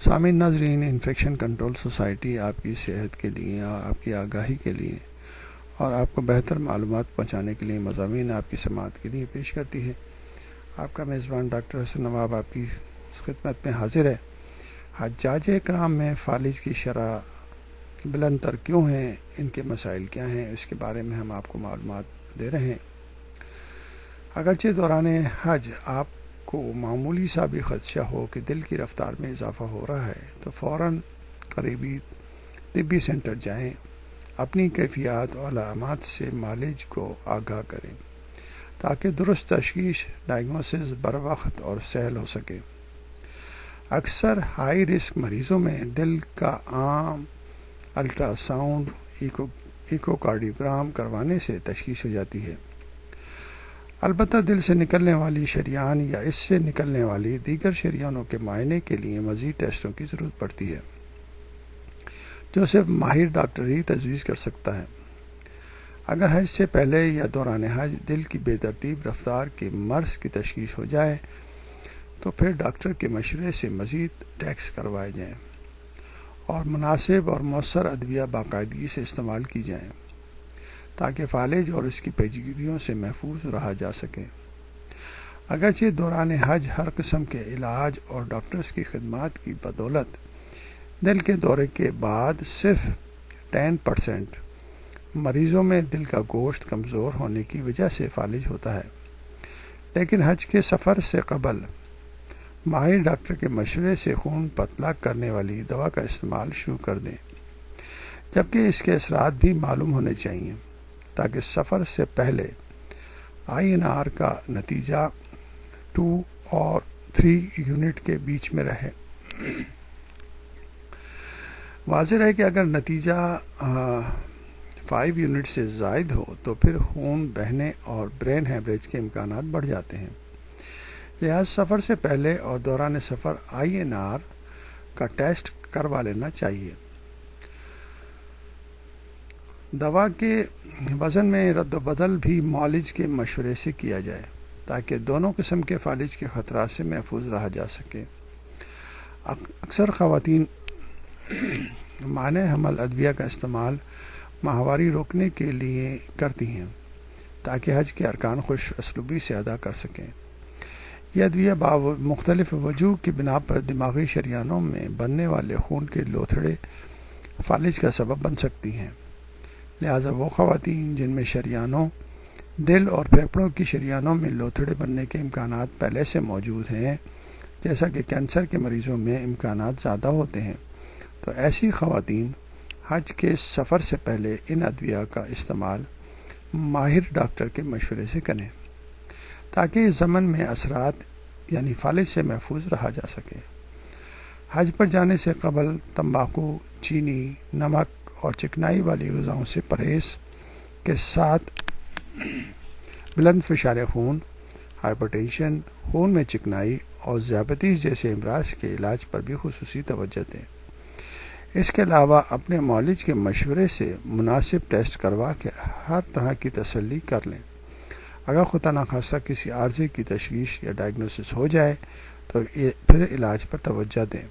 سامعین ناظرین، infection control society آپ کی صحت کے لیے اور آپ کی آگاہی کے لیے اور آپ کو بہتر معلومات پہنچانے کے لیے مضامین آپ کی سماعت کے لیے پیش کرتی ہے۔ آپ کا میزبان ڈاکٹر حسن نواب آپ کی خدمت میں حاضر ہے۔ حجاج کرام میں فالج کی شرح بلند تر کیوں ہیں، ان کے مسائل کیا ہیں، اس کے بارے میں ہم آپ کو معلومات دے رہے ہیں۔ اگرچہ دوران حج آپ کو معمولی سا بھی خدشہ ہو کہ دل کی رفتار میں اضافہ ہو رہا ہے تو فوراً قریبی طبی سینٹر جائیں، اپنی کیفیات اور علامات سے معالج کو آگاہ کریں تاکہ درست تشخیص ڈائگنوسس بر وقت اور سہل ہو سکے۔ اکثر ہائی رسک مریضوں میں دل کا عام الٹرا ساؤنڈ ایکوکارڈیوگرام کروانے سے تشخیص ہو جاتی ہے۔ البتہ دل سے نکلنے والی شریان یا اس سے نکلنے والی دیگر شریانوں کے معائنے کے لیے مزید ٹیسٹوں کی ضرورت پڑتی ہے جو صرف ماہر ڈاکٹر ہی تجویز کر سکتا ہے۔ اگر حج سے پہلے یا دوران حج دل کی بے ترتیب رفتار کے مرض کی تشخیص ہو جائے تو پھر ڈاکٹر کے مشورے سے مزید ٹیسٹ کروائے جائیں اور مناسب اور مؤثر ادویہ باقاعدگی سے استعمال کی جائیں تاکہ فالج اور اس کی پیچیدگیوں سے محفوظ رہا جا سکے۔ اگرچہ دوران حج ہر قسم کے علاج اور ڈاکٹرز کی خدمات کی بدولت دل کے دورے کے بعد صرف 10% مریضوں میں دل کا گوشت کمزور ہونے کی وجہ سے فالج ہوتا ہے، لیکن حج کے سفر سے قبل ماہر ڈاکٹر کے مشورے سے خون پتلا کرنے والی دوا کا استعمال شروع کر دیں، جبکہ اس کے اثرات بھی معلوم ہونے چاہیے تاکہ سفر سے پہلے INR کا نتیجہ 2 اور 3 یونٹ کے بیچ میں رہے۔ واضح ہے کہ اگر نتیجہ 5 یونٹ سے زائد ہو تو پھر خون بہنے اور برین ہیمریج کے امکانات بڑھ جاتے ہیں۔ لہذا سفر سے پہلے اور دوران سفر INR کا ٹیسٹ کروا لینا چاہیے۔ دوا کے وزن میں رد و بدل بھی معالج کے مشورے سے کیا جائے تاکہ دونوں قسم کے فالج کے خطرات سے محفوظ رہا جا سکے۔ اکثر خواتین مانع حمل ادویہ کا استعمال ماہواری روکنے کے لیے کرتی ہیں تاکہ حج کے ارکان خوش اسلوبی سے ادا کر سکیں۔ یہ ادویہ مختلف وجوہ کی بنا پر دماغی شریانوں میں بننے والے خون کے لوتھڑے فالج کا سبب بن سکتی ہیں۔ لہذا وہ خواتین جن میں شریانوں، دل اور پھیپھڑوں کی شریانوں میں لوتھڑے بننے کے امکانات پہلے سے موجود ہیں، جیسا کہ کینسر کے مریضوں میں امکانات زیادہ ہوتے ہیں، تو ایسی خواتین حج کے سفر سے پہلے ان ادویہ کا استعمال ماہر ڈاکٹر کے مشورے سے کریں تاکہ اس ضمن میں اثرات یعنی فالج سے محفوظ رہا جا سکے۔ حج پر جانے سے قبل تمباکو، چینی، نمک اور چکنائی والی غذاؤں سے پرہیز کے ساتھ بلند فشار خون، ہائپرٹینشن، خون میں چکنائی اور ذیابیطس جیسے امراض کے علاج پر بھی خصوصی توجہ دیں۔ اس کے علاوہ اپنے معالج کے مشورے سے مناسب ٹیسٹ کروا کے ہر طرح کی تسلی کر لیں۔ اگر خدا نخواستہ کسی عارضے کی تشخیص یا ڈائگنوسس ہو جائے تو پھر علاج پر توجہ دیں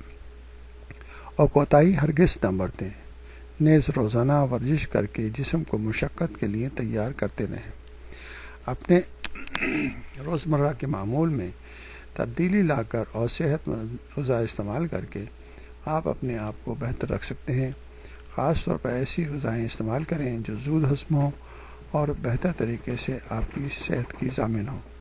اور کوتاہی ہرگز نہ برتیں، نیز روزانہ ورزش کر کے جسم کو مشقت کے لیے تیار کرتے رہیں۔ اپنے روزمرہ کے معمول میں تبدیلی لا کر اور صحت مند غذا استعمال کر کے آپ اپنے آپ کو بہتر رکھ سکتے ہیں۔ خاص طور پر ایسی غذائیں استعمال کریں جو زود ہضم ہوں اور بہتر طریقے سے آپ کی صحت کی ضامن ہوں۔